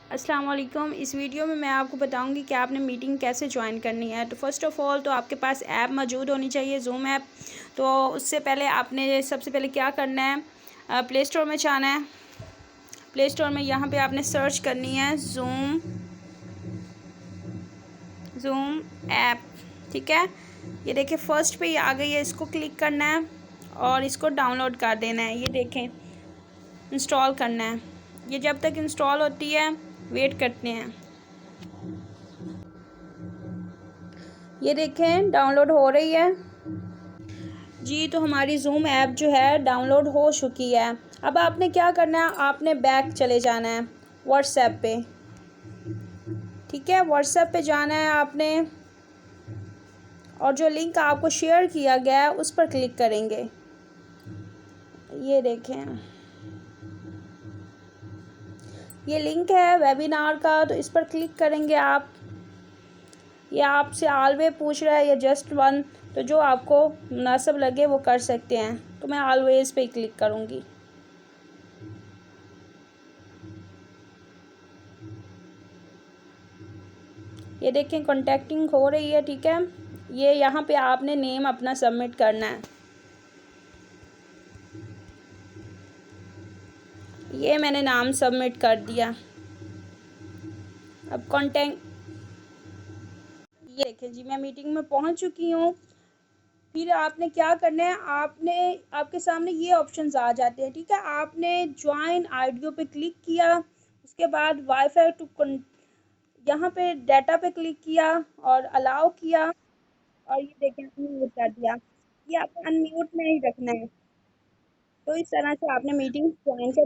अस्सलाम वालेकुम। इस वीडियो में मैं आपको बताऊंगी कि आपने मीटिंग कैसे ज्वाइन करनी है। तो फ़र्स्ट ऑफ़ ऑल तो आपके पास ऐप मौजूद होनी चाहिए, ज़ूम ऐप। तो उससे पहले आपने सबसे पहले क्या करना है, प्ले स्टोर में जाना है। प्ले स्टोर में यहाँ पे आपने सर्च करनी है ज़ूम ऐप, ठीक है। ये देखिए फ़र्स्ट पे ये आ गई है, इसको क्लिक करना है और इसको डाउनलोड कर देना है। ये देखें इंस्टॉल करना है। ये जब तक इंस्टॉल होती है वेट करते हैं। ये देखें डाउनलोड हो रही है जी। तो हमारी ज़ूम ऐप जो है डाउनलोड हो चुकी है। अब आपने क्या करना है, आपने बैक चले जाना है व्हाट्सएप पे, ठीक है। व्हाट्सएप पे जाना है आपने और जो लिंक आपको शेयर किया गया है उस पर क्लिक करेंगे। ये देखें ये लिंक है वेबिनार का, तो इस पर क्लिक करेंगे आप। ये आपसे ऑलवे पूछ रहा है या जस्ट वन, तो जो आपको मुनासिब लगे वो कर सकते हैं। तो मैं ऑलवेज़ पे क्लिक करूँगी। ये देखें कॉन्टैक्टिंग हो रही है, ठीक है। ये यहाँ पे आपने नेम अपना सबमिट करना है। ये मैंने नाम सबमिट कर दिया। अब कॉन्टैक्ट, ये देखें जी मैं मीटिंग में पहुँच चुकी हूँ। फिर आपने क्या करना है, आपके सामने ये ऑप्शंस आ जाते हैं, ठीक है। आपने ज्वाइन ऑडियो पे क्लिक किया, उसके बाद वाईफाई टू यहाँ पे डाटा पे क्लिक किया और अलाउ किया और ये देखें अनम्यूट कर दिया। ये आपको अनम्यूट में ही रखना है। तो इस तरह से आपने मीटिंग ज्वाइन करनी